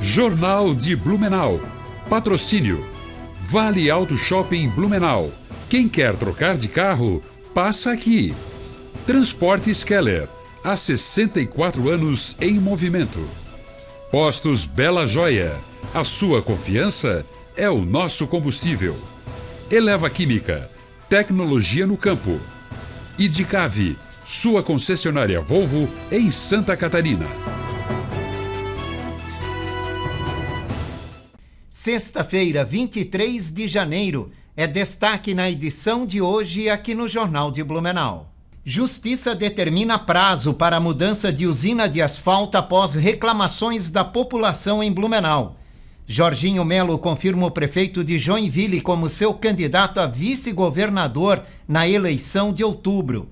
Jornal de Blumenau. Patrocínio. Vale Auto Shopping Blumenau. Quem quer trocar de carro, passa aqui. Transportes Keller. Há 64 anos em movimento. Postos Bela Joia. A sua confiança é o nosso combustível. Eleva Química. Tecnologia no campo. Idicave. Sua concessionária Volvo em Santa Catarina. Sexta-feira, 23 de janeiro, é destaque na edição de hoje aqui no Jornal de Blumenau. Justiça determina prazo para a mudança de usina de asfalto após reclamações da população em Blumenau. Jorginho Melo confirma o prefeito de Joinville como seu candidato a vice-governador na eleição de outubro.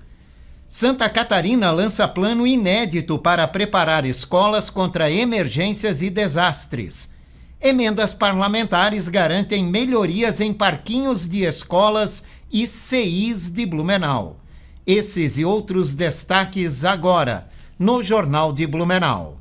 Santa Catarina lança plano inédito para preparar escolas contra emergências e desastres. Emendas parlamentares garantem melhorias em parquinhos de escolas e CIs de Blumenau. Esses e outros destaques agora, no Jornal de Blumenau.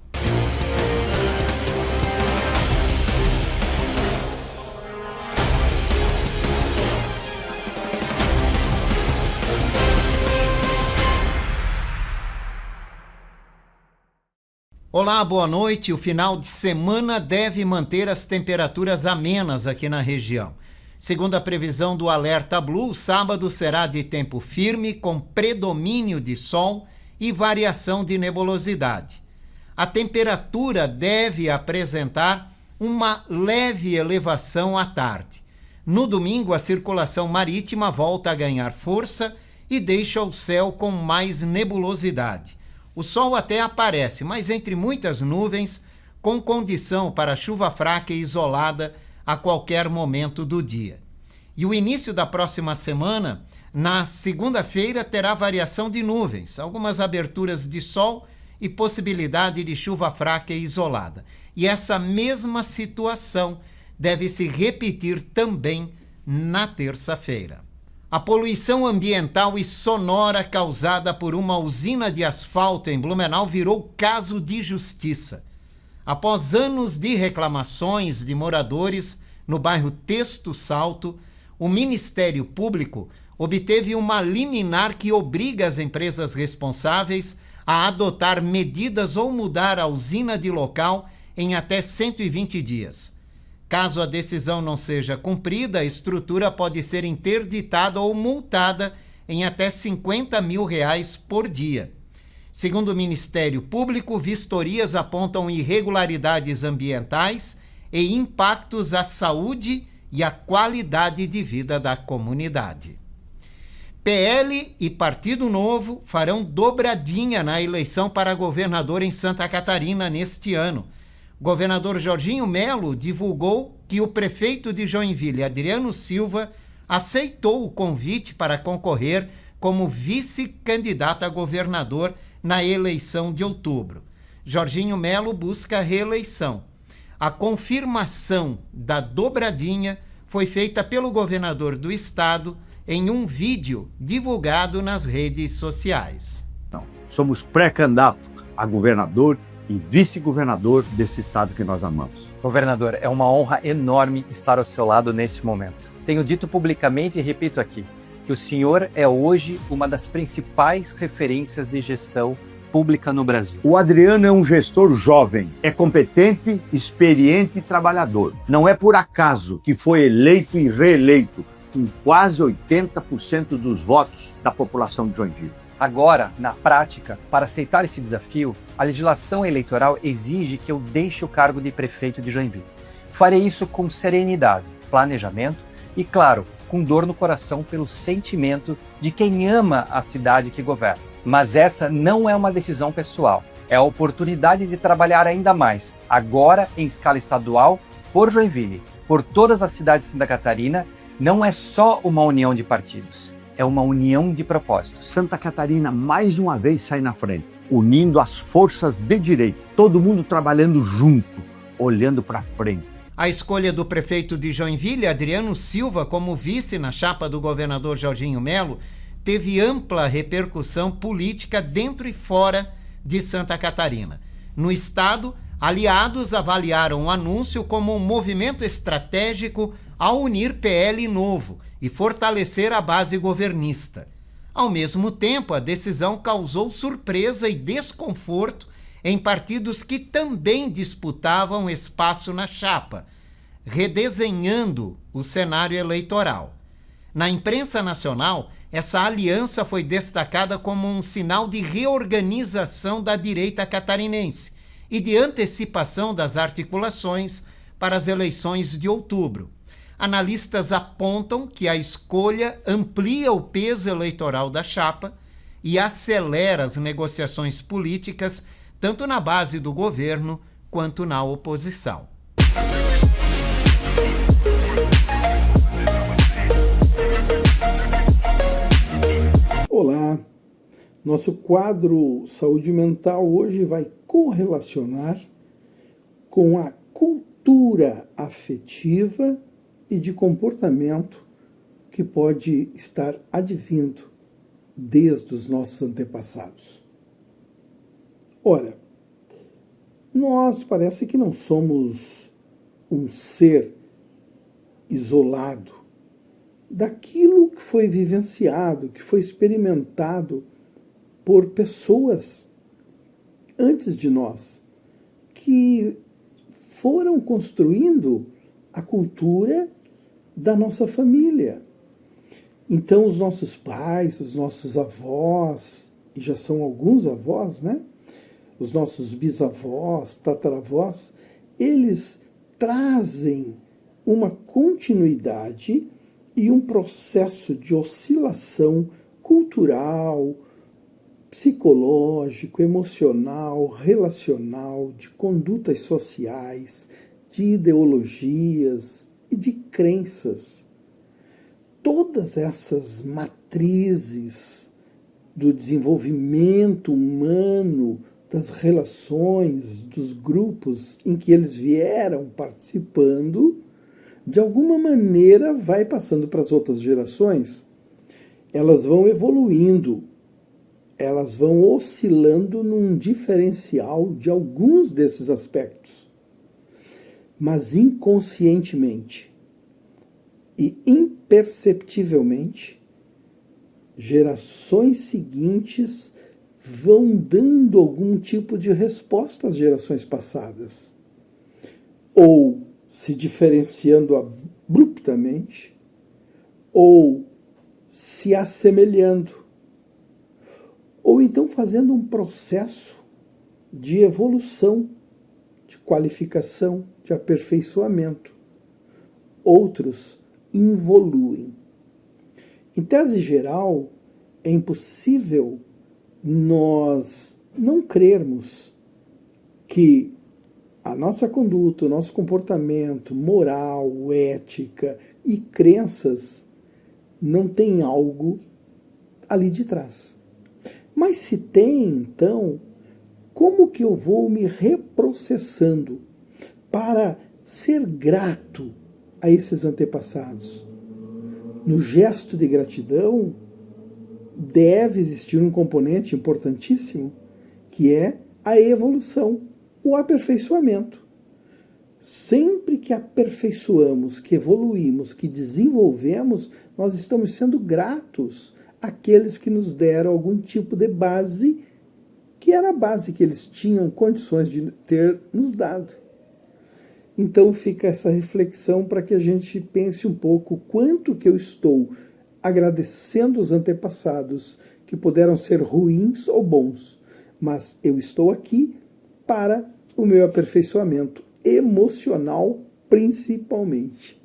Olá, boa noite. O final de semana deve manter as temperaturas amenas aqui na região. Segundo a previsão do Alerta Blue, o sábado será de tempo firme, com predomínio de sol e variação de nebulosidade. A temperatura deve apresentar uma leve elevação à tarde. No domingo, a circulação marítima volta a ganhar força e deixa o céu com mais nebulosidade. O sol até aparece, mas entre muitas nuvens, com condição para chuva fraca e isolada a qualquer momento do dia. E o início da próxima semana, na segunda-feira, terá variação de nuvens, algumas aberturas de sol e possibilidade de chuva fraca e isolada. E essa mesma situação deve se repetir também na terça-feira. A poluição ambiental e sonora causada por uma usina de asfalto em Blumenau virou caso de justiça. Após anos de reclamações de moradores no bairro Texto Salto, o Ministério Público obteve uma liminar que obriga as empresas responsáveis a adotar medidas ou mudar a usina de local em até 120 dias. Caso a decisão não seja cumprida, a estrutura pode ser interditada ou multada em até R$50 mil por dia. Segundo o Ministério Público, vistorias apontam irregularidades ambientais e impactos à saúde e à qualidade de vida da comunidade. PL e Partido Novo farão dobradinha na eleição para governador em Santa Catarina neste ano. Governador Jorginho Melo divulgou que o prefeito de Joinville, Adriano Silva, aceitou o convite para concorrer como vice-candidato a governador na eleição de outubro. Jorginho Melo busca a reeleição. A confirmação da dobradinha foi feita pelo governador do estado em um vídeo divulgado nas redes sociais. Somos pré-candidato a governador e vice-governador desse estado que nós amamos. Governador, é uma honra enorme estar ao seu lado nesse momento. Tenho dito publicamente e repito aqui, que o senhor é hoje uma das principais referências de gestão pública no Brasil. O Adriano é um gestor jovem, é competente, experiente e trabalhador. Não é por acaso que foi eleito e reeleito com quase 80% dos votos da população de Joinville. Agora, na prática, para aceitar esse desafio, a legislação eleitoral exige que eu deixe o cargo de prefeito de Joinville. Farei isso com serenidade, planejamento e, claro, com dor no coração pelo sentimento de quem ama a cidade que governa. Mas essa não é uma decisão pessoal, é a oportunidade de trabalhar ainda mais, agora em escala estadual, por Joinville, por todas as cidades de Santa Catarina. Não é só uma união de partidos. É uma união de propósitos. Santa Catarina mais uma vez sai na frente, unindo as forças de direita, todo mundo trabalhando junto, olhando para frente. A escolha do prefeito de Joinville, Adriano Silva, como vice na chapa do governador Jorginho Melo, teve ampla repercussão política dentro e fora de Santa Catarina. No estado, Aliados avaliaram o anúncio como um movimento estratégico ao unir PL e Novo e fortalecer a base governista. Ao mesmo tempo, a decisão causou surpresa e desconforto em partidos que também disputavam espaço na chapa, redesenhando o cenário eleitoral. Na imprensa nacional, essa aliança foi destacada como um sinal de reorganização da direita catarinense e de antecipação das articulações para as eleições de outubro. Analistas apontam que a escolha amplia o peso eleitoral da chapa e acelera as negociações políticas, tanto na base do governo quanto na oposição. Olá, nosso quadro Saúde Mental hoje vai correlacionar com a cultura afetiva e de comportamento que pode estar advindo desde os nossos antepassados. Ora, nós parece que não somos um ser isolado daquilo que foi vivenciado, que foi experimentado por pessoas antes de nós, que foram construindo a cultura da nossa família. Então, os nossos pais, os nossos avós, e já são alguns avós, né? Os nossos bisavós, tataravós, eles trazem uma continuidade e um processo de oscilação cultural, psicológico, emocional, relacional, de condutas sociais, de ideologias e de crenças. Todas essas matrizes do desenvolvimento humano, das relações, dos grupos em que eles vieram participando, de alguma maneira vai passando para as outras gerações. Elas vão evoluindo, elas vão oscilando num diferencial de alguns desses aspectos, mas inconscientemente e imperceptivelmente, gerações seguintes vão dando algum tipo de resposta às gerações passadas, ou se diferenciando abruptamente, ou se assemelhando, ou então fazendo um processo de evolução, de qualificação, de aperfeiçoamento. Outros involuem. Em tese geral, é impossível nós não crermos que a nossa conduta, o nosso comportamento moral, ética e crenças não tem algo ali de trás. Mas se tem, então, como que eu vou me reprocessando para ser grato a esses antepassados? No gesto de gratidão, deve existir um componente importantíssimo, que é a evolução, o aperfeiçoamento. Sempre que aperfeiçoamos, que evoluímos, que desenvolvemos, nós estamos sendo gratos àqueles que nos deram algum tipo de base, que era a base que eles tinham condições de ter nos dado. Então fica essa reflexão para que a gente pense um pouco quanto que eu estou agradecendo os antepassados, que puderam ser ruins ou bons, mas eu estou aqui para o meu aperfeiçoamento emocional, principalmente.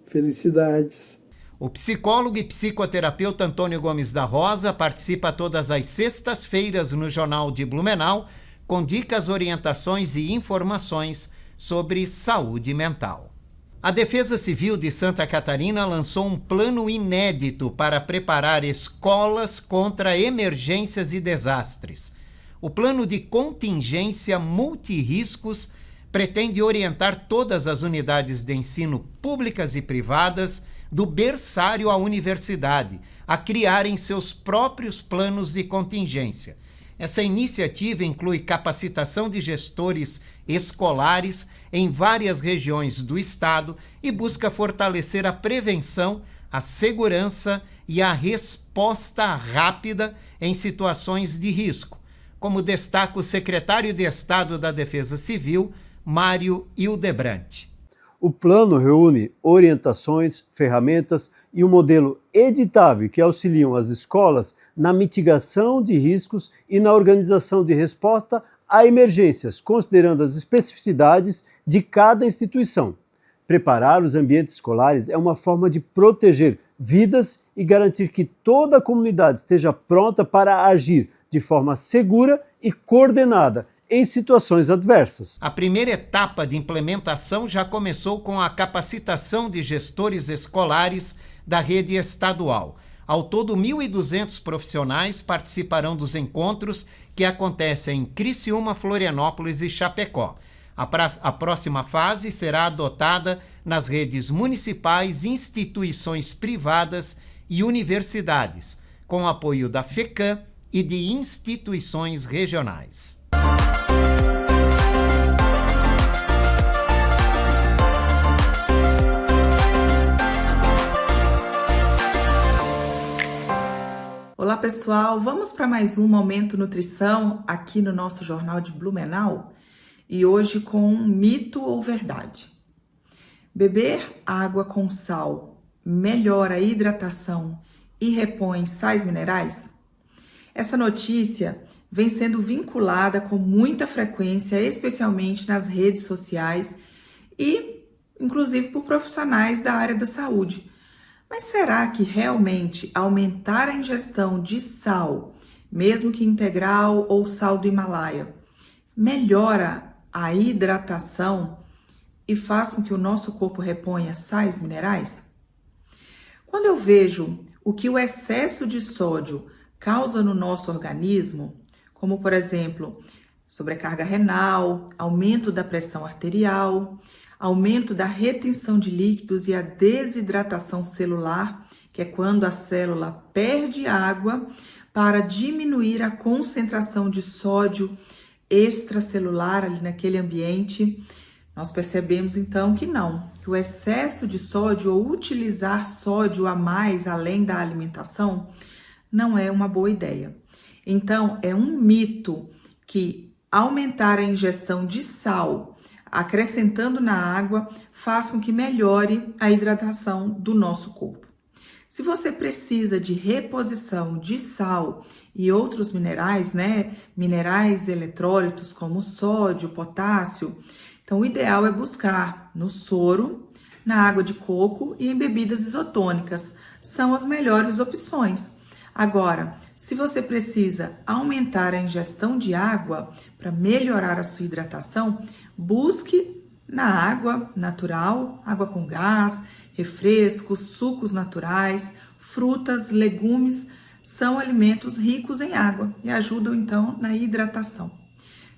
Felicidades! O psicólogo e psicoterapeuta Antônio Gomes da Rosa participa todas as sextas-feiras no Jornal de Blumenau com dicas, orientações e informações sobre saúde mental. A Defesa Civil de Santa Catarina lançou um plano inédito para preparar escolas contra emergências e desastres. O plano de contingência multirriscos pretende orientar todas as unidades de ensino públicas e privadas, do berçário à universidade, a criarem seus próprios planos de contingência. Essa iniciativa inclui capacitação de gestores escolares em várias regiões do estado e busca fortalecer a prevenção, a segurança e a resposta rápida em situações de risco, como destaca o secretário de Estado da Defesa Civil, Mário Hildebrand. O plano reúne orientações, ferramentas e um modelo editável que auxiliam as escolas na mitigação de riscos e na organização de resposta a emergências, considerando as especificidades de cada instituição. Preparar os ambientes escolares é uma forma de proteger vidas e garantir que toda a comunidade esteja pronta para agir de forma segura e coordenada em situações adversas. A primeira etapa de implementação já começou com a capacitação de gestores escolares da rede estadual. Ao todo, 1.200 profissionais participarão dos encontros que acontecem em Criciúma, Florianópolis e Chapecó. A próxima fase será adotada nas redes municipais, instituições privadas e universidades, com apoio da FECAM e de instituições regionais. Olá pessoal, vamos para mais um Momento Nutrição aqui no nosso Jornal de Blumenau e hoje com um mito ou verdade. Beber água com sal melhora a hidratação e repõe sais minerais? Essa notícia vem sendo vinculada com muita frequência, especialmente nas redes sociais e inclusive por profissionais da área da saúde. Mas será que realmente aumentar a ingestão de sal, mesmo que integral ou sal do Himalaia, melhora a hidratação e faz com que o nosso corpo reponha sais minerais? Quando eu vejo o que o excesso de sódio causa no nosso organismo, como por exemplo, sobrecarga renal, aumento da pressão arterial, aumento da retenção de líquidos e a desidratação celular, que é quando a célula perde água para diminuir a concentração de sódio extracelular ali naquele ambiente, nós percebemos então que não, que o excesso de sódio ou utilizar sódio a mais além da alimentação não é uma boa ideia. Então, é um mito que aumentar a ingestão de sal acrescentando na água, faz com que melhore a hidratação do nosso corpo. Se você precisa de reposição de sal e outros minerais, minerais eletrólitos como sódio, potássio, então o ideal é buscar no soro, na água de coco e em bebidas isotônicas. São as melhores opções. Agora, se você precisa aumentar a ingestão de água para melhorar a sua hidratação, busque na água natural, água com gás, refrescos, sucos naturais, frutas, legumes, são alimentos ricos em água e ajudam então na hidratação.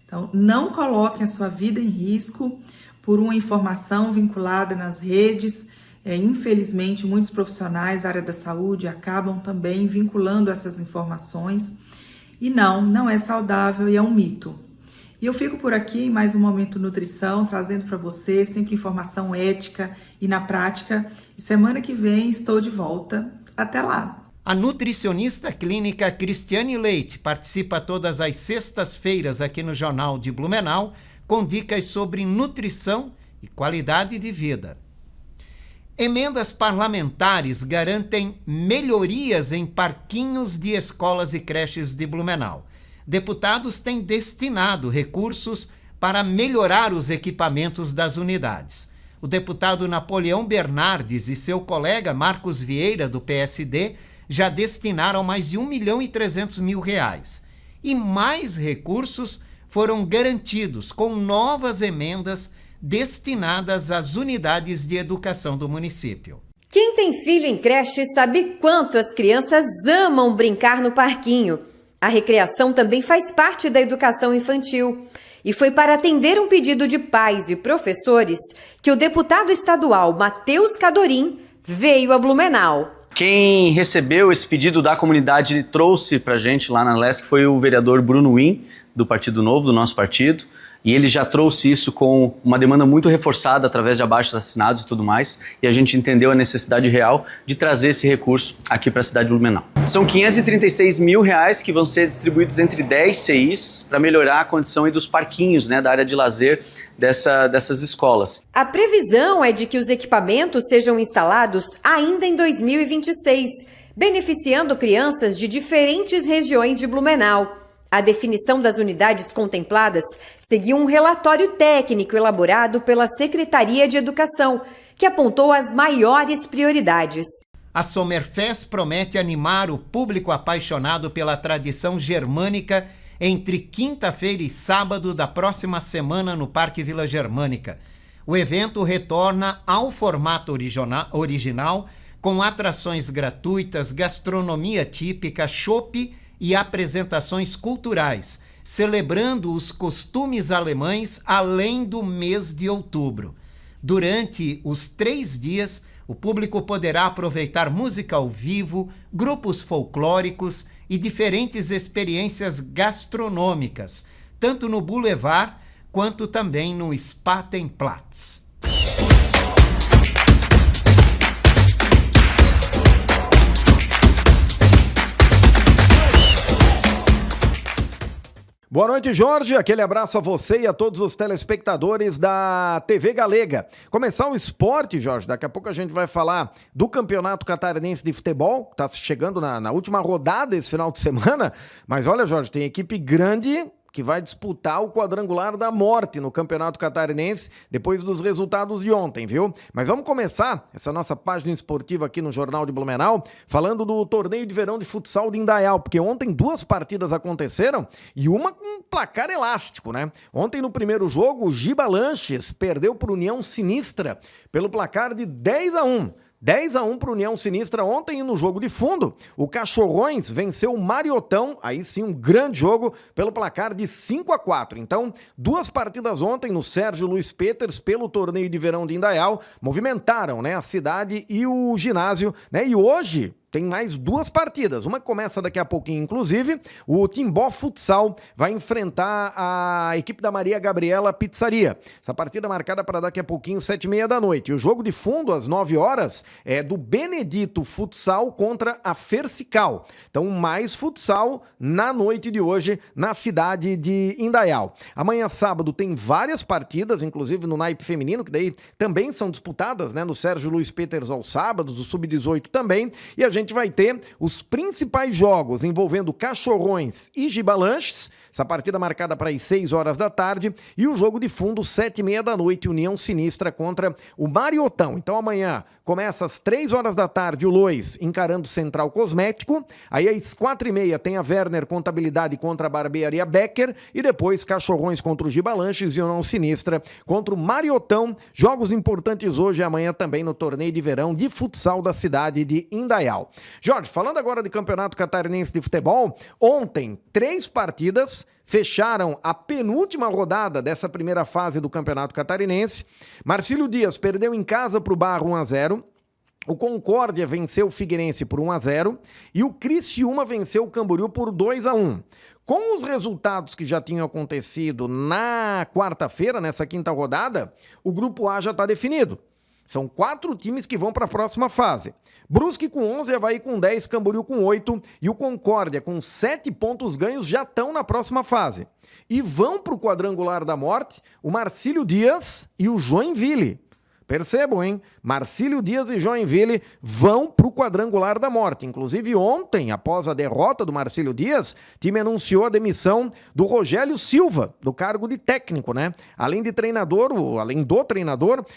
Então, não coloque a sua vida em risco por uma informação vinculada nas redes. Infelizmente, muitos profissionais da área da saúde acabam também vinculando essas informações e não é saudável e é um mito. E eu fico por aqui em mais um Momento Nutrição, trazendo para você sempre informação ética e na prática. E semana que vem estou de volta. Até lá! A nutricionista clínica Cristiane Leite participa todas as sextas-feiras aqui no Jornal de Blumenau com dicas sobre nutrição e qualidade de vida. Emendas parlamentares garantem melhorias em parquinhos de escolas e creches de Blumenau. Deputados têm destinado recursos para melhorar os equipamentos das unidades. O deputado Napoleão Bernardes e seu colega Marcos Vieira, do PSD, já destinaram mais de R$1.300.000. E mais recursos foram garantidos com novas emendas destinadas às unidades de educação do município. Quem tem filho em creche sabe quanto as crianças amam brincar no parquinho. A recreação também faz parte da educação infantil. E foi para atender um pedido de pais e professores que o deputado estadual Matheus Cadorim veio a Blumenau. Quem recebeu esse pedido da comunidade e trouxe para a gente lá na LESC foi o vereador Bruno Win, do Partido Novo, do nosso partido, e ele já trouxe isso com uma demanda muito reforçada através de abaixos assinados e tudo mais, e a gente entendeu a necessidade real de trazer esse recurso aqui para a cidade de Blumenau. São R$536 mil que vão ser distribuídos entre 10 CIs para melhorar a condição aí dos parquinhos, né, da área de lazer dessas escolas. A previsão é de que os equipamentos sejam instalados ainda em 2026, beneficiando crianças de diferentes regiões de Blumenau. A definição das unidades contempladas seguiu um relatório técnico elaborado pela Secretaria de Educação, que apontou as maiores prioridades. A Sommerfest promete animar o público apaixonado pela tradição germânica entre quinta-feira e sábado da próxima semana no Parque Vila Germânica. O evento retorna ao formato original, com atrações gratuitas, gastronomia típica, chopp e apresentações culturais, celebrando os costumes alemães além do mês de outubro. Durante os 3 dias, o público poderá aproveitar música ao vivo, grupos folclóricos e diferentes experiências gastronômicas, tanto no Boulevard quanto também no Spatenplatz. Boa noite, Jorge. Aquele abraço a você e a todos os telespectadores da TV Galega. Começar o esporte, Jorge. Daqui a pouco a gente vai falar do Campeonato Catarinense de Futebol, que está chegando na última rodada esse final de semana. Mas olha, Jorge, tem equipe grande que vai disputar o quadrangular da morte no Campeonato Catarinense depois dos resultados de ontem, viu? Mas vamos começar essa nossa página esportiva aqui no Jornal de Blumenau falando do torneio de verão de futsal de Indaial, porque ontem 2 partidas aconteceram e uma com placar elástico, né? Ontem no primeiro jogo o Giba Lanches perdeu para União Sinistra pelo placar de 10-1. 10-1 para União Sinistra ontem, e no jogo de fundo, o Cachorrões venceu o Mariotão, aí sim um grande jogo, pelo placar de 5-4. Então, 2 partidas ontem no Sérgio Luiz Peters pelo torneio de verão de Indaial, movimentaram, né, a cidade e o ginásio, né, e hoje tem mais 2 partidas. Uma começa daqui a pouquinho, inclusive. O Timbó Futsal vai enfrentar a equipe da Maria Gabriela Pizzaria. Essa partida marcada para daqui a pouquinho, 7h30 da noite. E o jogo de fundo, às 9 horas, é do Benedito Futsal contra a Fercical. Então, mais futsal na noite de hoje, na cidade de Indaial. Amanhã, sábado, tem várias partidas, inclusive no naipe feminino, que daí também são disputadas, né? No Sérgio Luiz Peters aos sábados, o Sub-18 também. E a gente vai ter os principais jogos envolvendo Cachorrões e Giba Lanches, essa partida marcada para as 6 horas da tarde, e o jogo de fundo 7h30 da noite, União Sinistra contra o Mariotão. Então amanhã começa às 3 horas da tarde o Lois encarando Central Cosmético, aí às 4h30 tem a Werner Contabilidade contra a Barbearia Becker, e depois Cachorrões contra o Giba Lanches e União Sinistra contra o Mariotão. Jogos importantes hoje e amanhã também no torneio de verão de futsal da cidade de Indaial. Jorge, falando agora de Campeonato Catarinense de Futebol, ontem 3 partidas fecharam a penúltima rodada dessa primeira fase do Campeonato Catarinense. Marcílio Dias perdeu em casa para o Barra 1-0. O Concórdia venceu o Figueirense por 1-0 e o Criciúma venceu o Camboriú por 2-1. Com os resultados que já tinham acontecido na quarta-feira, nessa quinta rodada, o Grupo A já está definido. São 4 times que vão para a próxima fase. Brusque com 11, Avaí com 10, Camboriú com 8 e o Concórdia com 7 pontos ganhos já estão na próxima fase. E vão para o quadrangular da morte o Marcílio Dias e o Joinville. Percebam, hein? Marcílio Dias e Joinville vão para o quadrangular da morte. Inclusive ontem, após a derrota do Marcílio Dias, o time anunciou a demissão do Rogério Silva, do cargo de técnico, né? Além do treinador,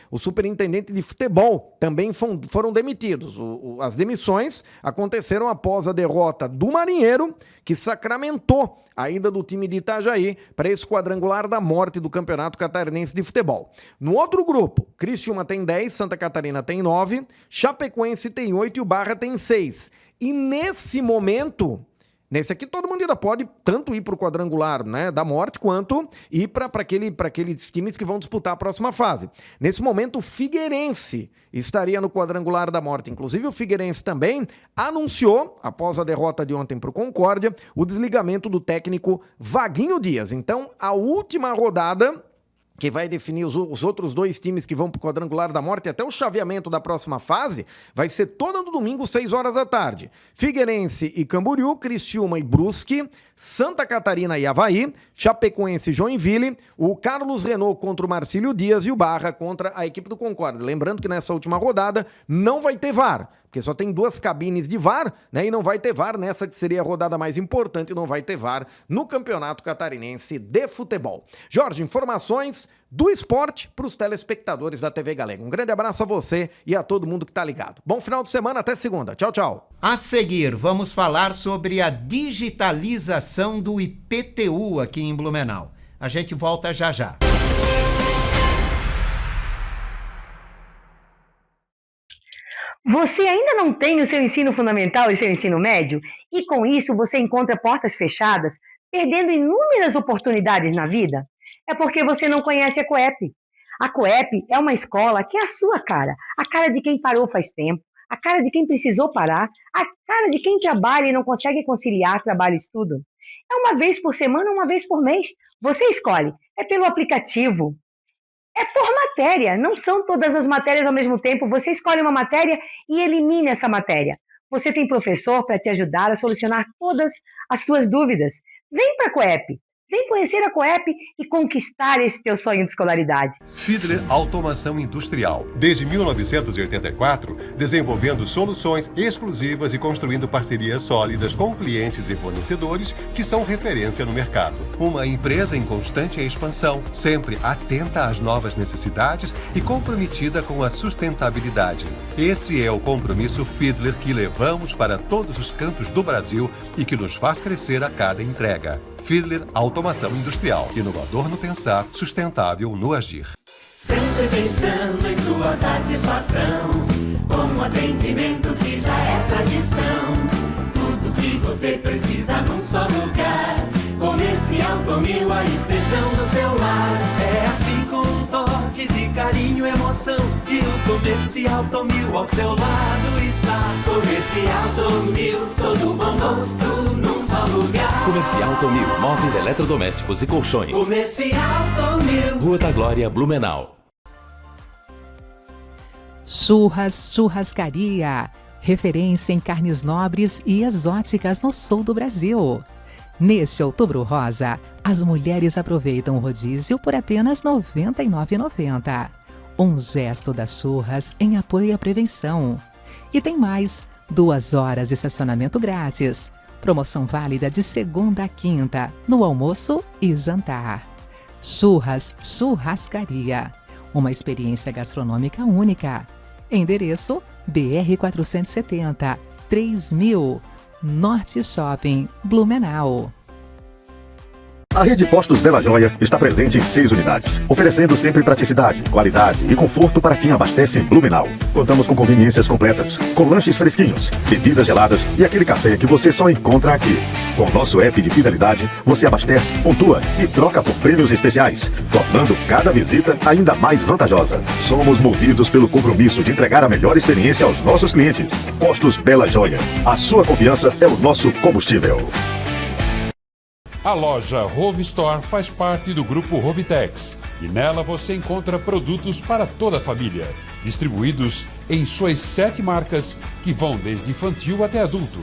o superintendente de futebol também foram demitidos. As demissões aconteceram após a derrota do Marinheiro, que sacramentou a ida do time de Itajaí para esse quadrangular da morte do Campeonato Catarinense de Futebol. No outro grupo, Criciúma tem 10, Santa Catarina tem 9, Chapecoense tem 8 e o Barra tem 6. E nesse momento, Nesse aqui todo mundo ainda pode tanto ir para o quadrangular, né, da morte, quanto ir para aqueles times que vão disputar a próxima fase. Nesse momento o Figueirense estaria no quadrangular da morte. Inclusive o Figueirense também anunciou, após a derrota de ontem para o Concórdia, o desligamento do técnico Vaguinho Dias. Então a última rodada, que vai definir os outros dois times que vão para o quadrangular da morte, até o chaveamento da próxima fase, vai ser todo no domingo, 6 horas da tarde. Figueirense e Camboriú, Criciúma e Brusque, Santa Catarina e Avaí, Chapecoense e Joinville, o Carlos Renault contra o Marcílio Dias e o Barra contra a equipe do Concórdia. Lembrando que nessa última rodada não vai ter VAR, porque só tem 2 cabines de VAR, né? E não vai ter VAR nessa que seria a rodada mais importante, não vai ter VAR no Campeonato Catarinense de Futebol. Jorge, informações do esporte para os telespectadores da TV Galega. Um grande abraço a você e a todo mundo que está ligado. Bom final de semana, até segunda. Tchau, tchau. A seguir, vamos falar sobre a digitalização do IPTU aqui em Blumenau. A gente volta já já. Você ainda não tem o seu ensino fundamental e seu ensino médio? E com isso você encontra portas fechadas, perdendo inúmeras oportunidades na vida? É porque você não conhece a Coep. A Coep é uma escola que é a sua cara. A cara de quem parou faz tempo, a cara de quem precisou parar, a cara de quem trabalha e não consegue conciliar trabalho e estudo. É uma vez por semana, uma vez por mês. Você escolhe. É pelo aplicativo. É por matéria, não são todas as matérias ao mesmo tempo. Você escolhe uma matéria e elimina essa matéria. Você tem professor para te ajudar a solucionar todas as suas dúvidas. Vem para a Coep. Vem conhecer a Coep e conquistar esse teu sonho de escolaridade. Fiedler Automação Industrial. Desde 1984, desenvolvendo soluções exclusivas e construindo parcerias sólidas com clientes e fornecedores que são referência no mercado. Uma empresa em constante expansão, sempre atenta às novas necessidades e comprometida com a sustentabilidade. Esse é o compromisso Fiedler que levamos para todos os cantos do Brasil e que nos faz crescer a cada entrega. Fiedler Automação Industrial. Inovador no pensar, sustentável no agir. Sempre pensando em sua satisfação, com um atendimento que já é tradição. Tudo que você precisa num só lugar. Comercial Tomil, a extensão do seu lar. É assim com um toque de carinho e emoção que o Comercial Tomil ao seu lado está. Comercial Tomil, todo bom gosto num só lugar. Comercial Tomil, móveis eletrodomésticos e colchões. Comercial Tomil. Rua da Glória, Blumenau. Churrascaria, referência em carnes nobres e exóticas no sul do Brasil. Neste Outubro Rosa, as mulheres aproveitam o rodízio por apenas R$ 99,90. Um gesto das Churras em apoio à prevenção. E tem mais, 2 horas de estacionamento grátis. Promoção válida de segunda a quinta, no almoço e jantar. Churrascaria. Uma experiência gastronômica única. Endereço BR 470, 3000, Norte Shopping, Blumenau. A Rede Postos Bela Joia está presente em 6 unidades, oferecendo sempre praticidade, qualidade e conforto para quem abastece em Blumenau. Contamos com conveniências completas, com lanches fresquinhos, bebidas geladas e aquele café que você só encontra aqui. Com o nosso app de fidelidade, você abastece, pontua e troca por prêmios especiais, tornando cada visita ainda mais vantajosa. Somos movidos pelo compromisso de entregar a melhor experiência aos nossos clientes. Postos Bela Joia. A sua confiança é o nosso combustível. A loja Rove Store faz parte do grupo Rovitex e nela você encontra produtos para toda a família, distribuídos em suas 7 marcas que vão desde infantil até adulto.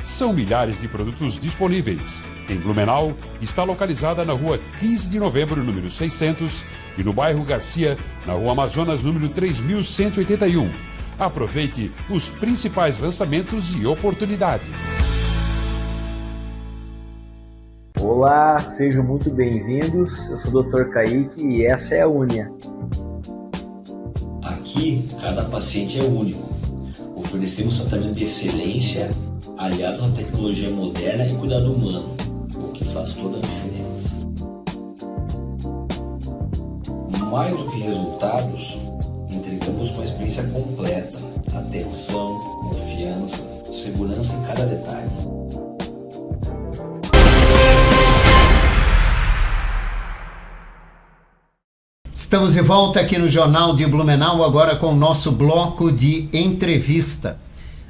São milhares de produtos disponíveis. Em Blumenau, está localizada na rua 15 de novembro, número 600, e no bairro Garcia, na rua Amazonas, número 3181. Aproveite os principais lançamentos e oportunidades. Olá, sejam muito bem-vindos. Eu sou o Dr. Kaique e essa é a Unia. Aqui, cada paciente é único. Oferecemos tratamento de excelência, aliado à tecnologia moderna e cuidado humano, o que faz toda a diferença. Mais do que resultados, entregamos uma experiência completa, atenção, confiança, segurança em cada detalhe. Estamos de volta aqui no Jornal de Blumenau, agora com o nosso bloco de entrevista.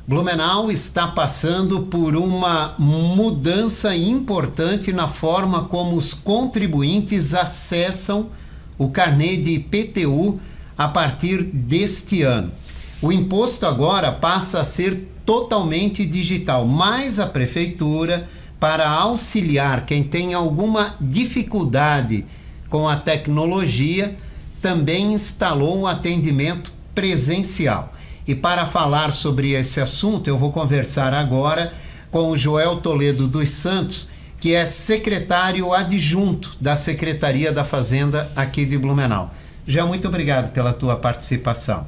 Blumenau está passando por uma mudança importante na forma como os contribuintes acessam o carnê de IPTU a partir deste ano. O imposto agora passa a ser totalmente digital, mas a prefeitura, para auxiliar quem tem alguma dificuldade com a tecnologia, também instalou um atendimento presencial. E para falar sobre esse assunto, eu vou conversar agora com o Joel Toledo dos Santos, que é secretário adjunto da Secretaria da Fazenda aqui de Blumenau. Joel, muito obrigado pela tua participação.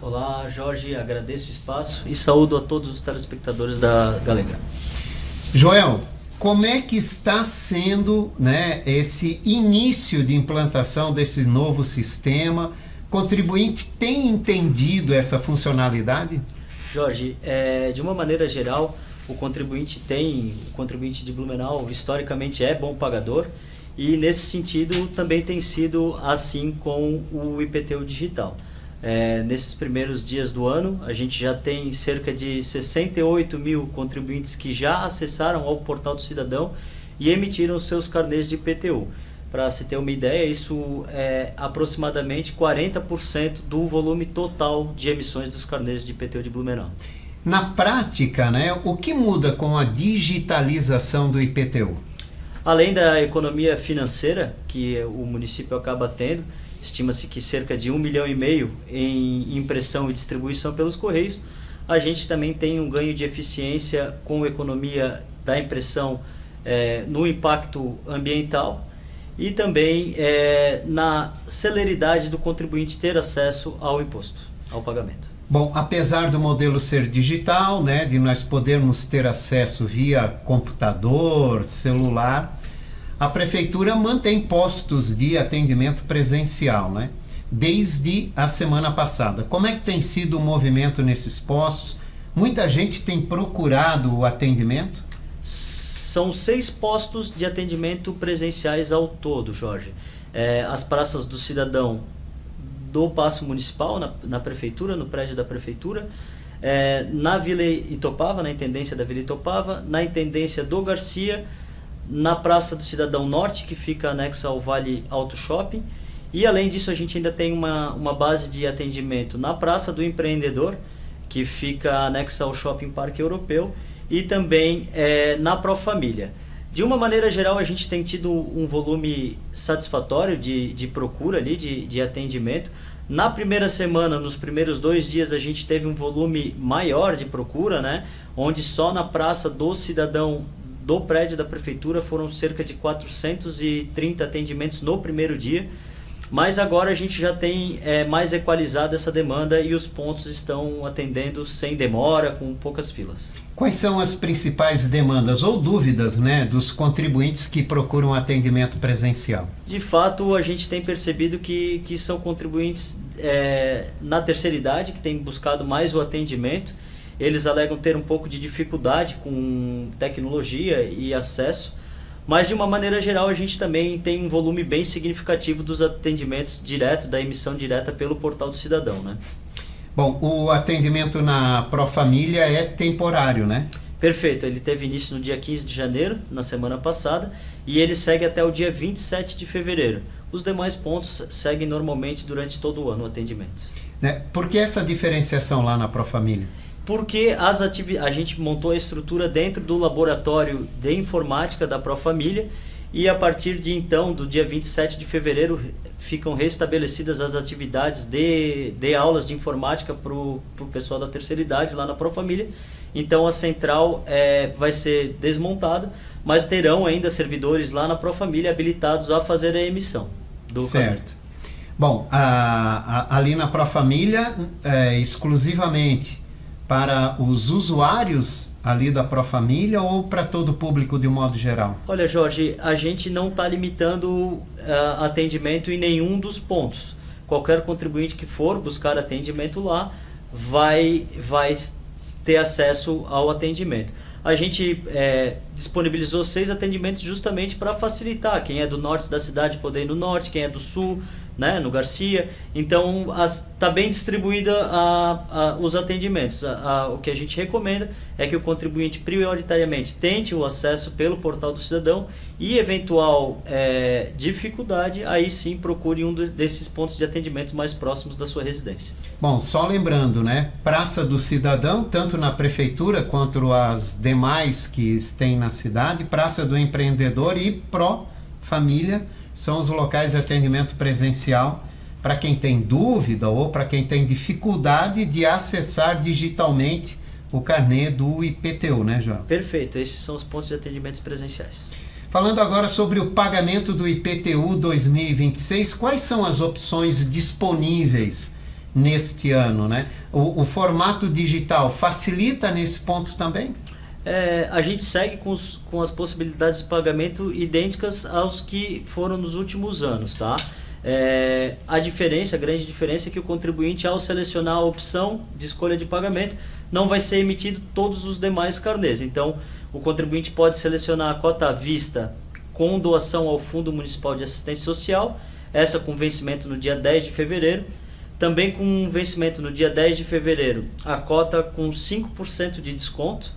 Olá, Jorge, agradeço o espaço e saúdo a todos os telespectadores da Galega. Joel, como é que está sendo, né, esse início de implantação desse novo sistema? O contribuinte tem entendido essa funcionalidade? Jorge, de uma maneira geral, o contribuinte de Blumenau historicamente é bom pagador e nesse sentido também tem sido assim com o IPTU digital. Nesses primeiros dias do ano, a gente já tem cerca de 68 mil contribuintes que já acessaram ao Portal do Cidadão e emitiram seus carnês de IPTU. Para se ter uma ideia, isso é aproximadamente 40% do volume total de emissões dos carnês de IPTU de Blumenau. Na prática, né, o que muda com a digitalização do IPTU? Além da economia financeira que o município acaba tendo, estima-se que cerca de 1,5 milhão em impressão e distribuição pelos Correios. A gente também tem um ganho de eficiência com a economia da impressão no impacto ambiental e também na celeridade do contribuinte ter acesso ao imposto, ao pagamento. Bom, apesar do modelo ser digital, né, de nós podermos ter acesso via computador, celular, a prefeitura mantém postos de atendimento presencial, né? Desde a semana passada. Como é que tem sido o movimento nesses postos? Muita gente tem procurado o atendimento? São 6 postos de atendimento presenciais ao todo, Jorge. As praças do cidadão do Paço Municipal, na prefeitura, no prédio da prefeitura, na Vila Itopava, na intendência da Vila Itopava, na intendência do Garcia, na Praça do Cidadão Norte, que fica anexa ao Vale Auto Shopping, e além disso a gente ainda tem uma base de atendimento na Praça do Empreendedor, que fica anexa ao Shopping Parque Europeu, e também na Profamília. De uma maneira geral, a gente tem tido um volume satisfatório de procura ali, de atendimento. Na primeira semana, nos primeiros 2 dias, a gente teve um volume maior de procura, né? Onde só na Praça do Cidadão do prédio da prefeitura foram cerca de 430 atendimentos no primeiro dia, mas agora a gente já tem mais equalizado essa demanda e os pontos estão atendendo sem demora, com poucas filas. Quais são as principais demandas ou dúvidas, né, dos contribuintes que procuram atendimento presencial? De fato, a gente tem percebido que são contribuintes na terceira idade que têm buscado mais o atendimento. Eles alegam ter um pouco de dificuldade com tecnologia e acesso, mas de uma maneira geral a gente também tem um volume bem significativo dos atendimentos da emissão direta pelo Portal do Cidadão, né? Bom, o atendimento na Profamília é temporário, né? Perfeito, ele teve início no dia 15 de janeiro, na semana passada, e ele segue até o dia 27 de fevereiro. Os demais pontos seguem normalmente durante todo o ano o atendimento. Por que essa diferenciação lá na Profamília? Porque a gente montou a estrutura dentro do laboratório de informática da Profamília e a partir de então, do dia 27 de fevereiro, ficam restabelecidas as atividades de aulas de informática para o pessoal da terceira idade lá na Profamília. Então a central vai ser desmontada, mas terão ainda servidores lá na Profamília habilitados a fazer a emissão do certo. Bom, ali na Profamília, exclusivamente para os usuários ali da Profamília ou para todo o público de um modo geral? Olha, Jorge, a gente não está limitando atendimento em nenhum dos pontos. Qualquer contribuinte que for buscar atendimento lá vai ter acesso ao atendimento. A gente disponibilizou 6 atendimentos justamente para facilitar quem é do norte da cidade poder ir no norte, quem é do sul né, no Garcia. Então está bem distribuída os atendimentos. O que a gente recomenda é que o contribuinte prioritariamente tente o acesso pelo portal do cidadão e eventual dificuldade, aí sim procure um desses pontos de atendimento mais próximos da sua residência. Bom, só lembrando, né, Praça do Cidadão, tanto na prefeitura quanto as demais que tem na cidade, Praça do Empreendedor e Pro Família, são os locais de atendimento presencial para quem tem dúvida ou para quem tem dificuldade de acessar digitalmente o carnê do IPTU, né, João? Perfeito, esses são os pontos de atendimento presenciais. Falando agora sobre o pagamento do IPTU 2026, quais são as opções disponíveis neste ano, né? O formato digital facilita nesse ponto também? A gente segue com as possibilidades de pagamento idênticas aos que foram nos últimos anos, tá? A grande diferença é que o contribuinte, ao selecionar a opção de escolha de pagamento, não vai ser emitido todos os demais carnês. Então, o contribuinte pode selecionar a cota à vista com doação ao Fundo Municipal de Assistência Social, essa com vencimento no dia 10 de fevereiro. Também com vencimento no dia 10 de fevereiro, a cota com 5% de desconto.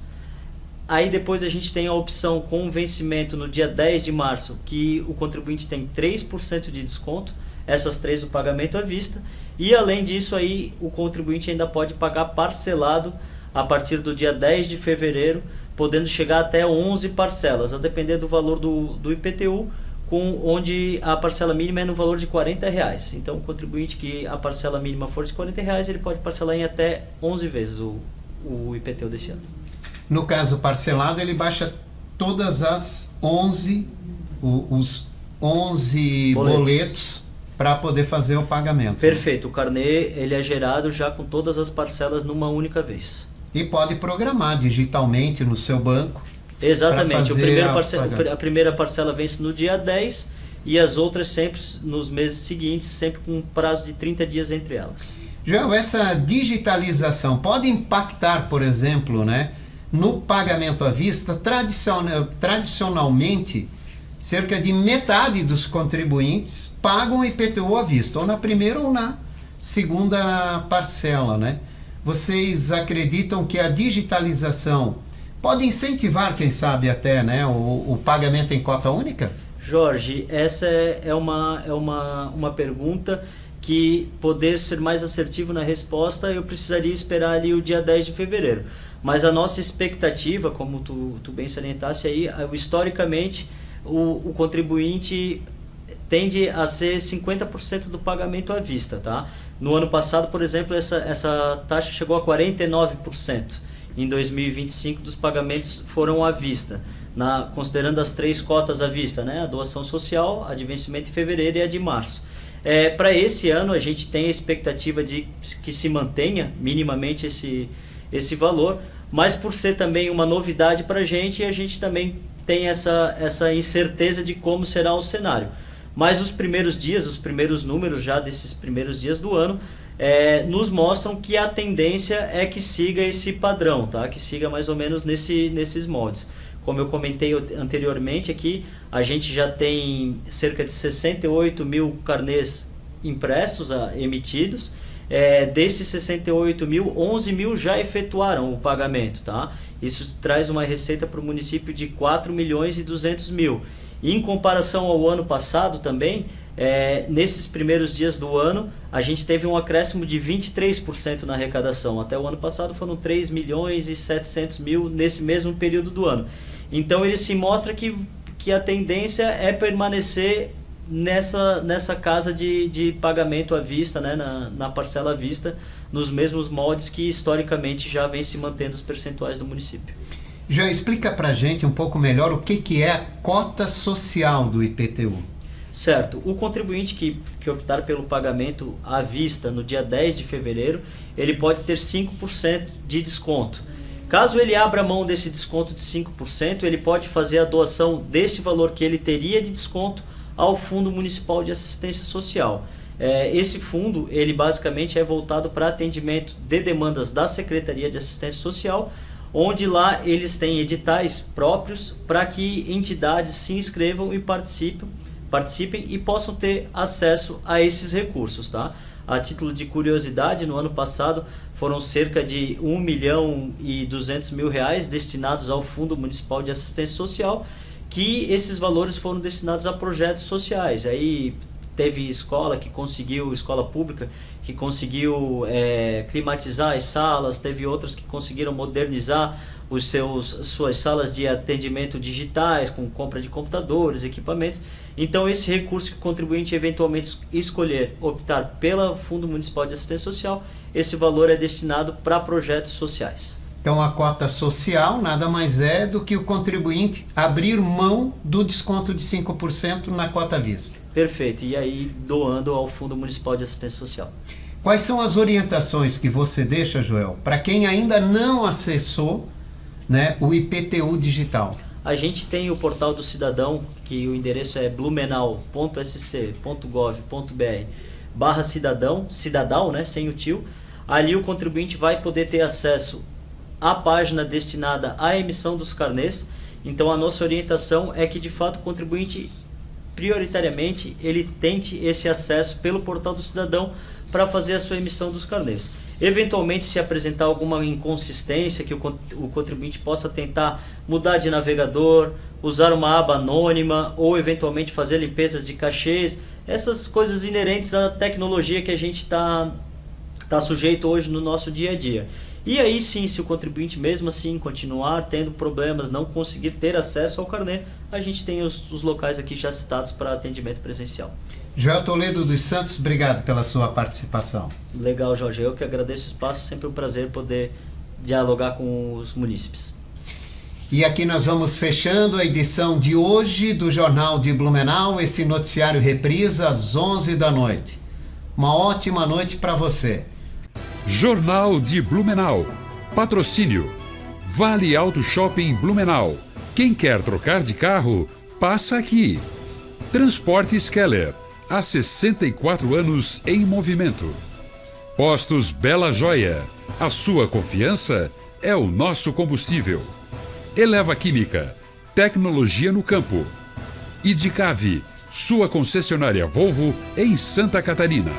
Aí depois a gente tem a opção com vencimento no dia 10 de março, que o contribuinte tem 3% de desconto, essas três o pagamento à vista. E além disso aí, o contribuinte ainda pode pagar parcelado a partir do dia 10 de fevereiro, podendo chegar até 11 parcelas, a depender do valor do IPTU, onde a parcela mínima é no valor de R$40. Então o contribuinte que a parcela mínima for de R$40, ele pode parcelar em até 11 vezes o IPTU desse ano. No caso parcelado, ele baixa todas as 11, os 11 boletos para poder fazer o pagamento. Perfeito, o carnê ele é gerado já com todas as parcelas numa única vez. E pode programar digitalmente no seu banco. Exatamente, a primeira parcela vence no dia 10 e as outras sempre nos meses seguintes, sempre com um prazo de 30 dias entre elas. Joel, essa digitalização pode impactar, por exemplo, né, no pagamento à vista? Tradicionalmente, cerca de metade dos contribuintes pagam IPTU à vista, ou na primeira ou na segunda parcela, né? Vocês acreditam que a digitalização pode incentivar, quem sabe até, né, o pagamento em cota única? Jorge, essa é uma pergunta que, poder ser mais assertivo na resposta, eu precisaria esperar ali o dia 10 de fevereiro. Mas a nossa expectativa, como tu bem salientasse aí, historicamente, o contribuinte tende a ser 50% do pagamento à vista, tá? No ano passado, por exemplo, essa taxa chegou a 49%. Em 2025, dos pagamentos foram à vista, considerando as três cotas à vista, né? A doação social, a de vencimento em fevereiro e a de março. Para esse ano, a gente tem a expectativa de que se mantenha minimamente esse valor, mas por ser também uma novidade para a gente também tem essa incerteza de como será o cenário. Mas os primeiros números já desses primeiros dias do ano, nos mostram que a tendência é que siga esse padrão, tá? Que siga mais ou menos nesses moldes. Como eu comentei anteriormente aqui, a gente já tem cerca de 68 mil carnês impressos, emitidos. Desses 68 mil, 11 mil já efetuaram o pagamento, tá? Isso traz uma receita para o município de 4 milhões e 200 mil. Em comparação ao ano passado também, nesses primeiros dias do ano, a gente teve um acréscimo de 23% na arrecadação. Até o ano passado foram 3 milhões e 700 mil nesse mesmo período do ano. Então ele se mostra que a tendência é permanecer nessa casa de pagamento à vista, né, na parcela à vista, nos mesmos moldes que historicamente já vem se mantendo os percentuais do município. Já explica pra gente um pouco melhor o que é a cota social do IPTU. Certo, o contribuinte que optar pelo pagamento à vista no dia 10 de fevereiro, ele pode ter 5% de desconto. Caso ele abra mão desse desconto de 5%, ele pode fazer a doação desse valor que ele teria de desconto ao Fundo Municipal de Assistência Social. Esse fundo, ele basicamente é voltado para atendimento de demandas da Secretaria de Assistência Social, onde lá eles têm editais próprios para que entidades se inscrevam e participem participem e possam ter acesso a esses recursos, tá? A título de curiosidade, no ano passado foram cerca de R$ 1.200.000 destinados ao Fundo Municipal de Assistência Social, que esses valores foram destinados a projetos sociais. Aí teve escola pública que conseguiu climatizar as salas, teve outras que conseguiram modernizar suas salas de atendimento digitais, com compra de computadores, equipamentos. Então esse recurso que o contribuinte eventualmente escolher optar pelo Fundo Municipal de Assistência Social, esse valor é destinado para projetos sociais. Então a cota social nada mais é do que o contribuinte abrir mão do desconto de 5% na cota à vista. Perfeito, e aí doando ao Fundo Municipal de Assistência Social. Quais são as orientações que você deixa, Joel, para quem ainda não acessou, né, o IPTU digital? A gente tem o portal do cidadão, que o endereço é blumenau.sc.gov.br/cidadão, né, sem o tio. Ali o contribuinte vai poder ter acesso à página destinada à emissão dos carnês. Então a nossa orientação é que de fato o contribuinte, prioritariamente, ele tente esse acesso pelo portal do cidadão para fazer a sua emissão dos carnês. Eventualmente, se apresentar alguma inconsistência, que o contribuinte possa tentar mudar de navegador, usar uma aba anônima ou eventualmente fazer limpezas de cachês, essas coisas inerentes à tecnologia que a gente está sujeito hoje no nosso dia a dia. E aí sim, se o contribuinte mesmo assim continuar tendo problemas, não conseguir ter acesso ao carnê, a gente tem os locais aqui já citados para atendimento presencial. Joel Toledo dos Santos, obrigado pela sua participação. Legal, Jorge. Eu que agradeço o espaço, sempre um prazer poder dialogar com os munícipes. E aqui nós vamos fechando a edição de hoje do Jornal de Blumenau, esse noticiário reprisa às 11 da noite. Uma ótima noite para você. Jornal de Blumenau. Patrocínio. Vale Auto Shopping Blumenau. Quem quer trocar de carro, passa aqui. Transportes Keller. Há 64 anos em movimento. Postos Bela Joia. A sua confiança é o nosso combustível. Eleva Química. Tecnologia no campo. Idicave. Sua concessionária Volvo em Santa Catarina.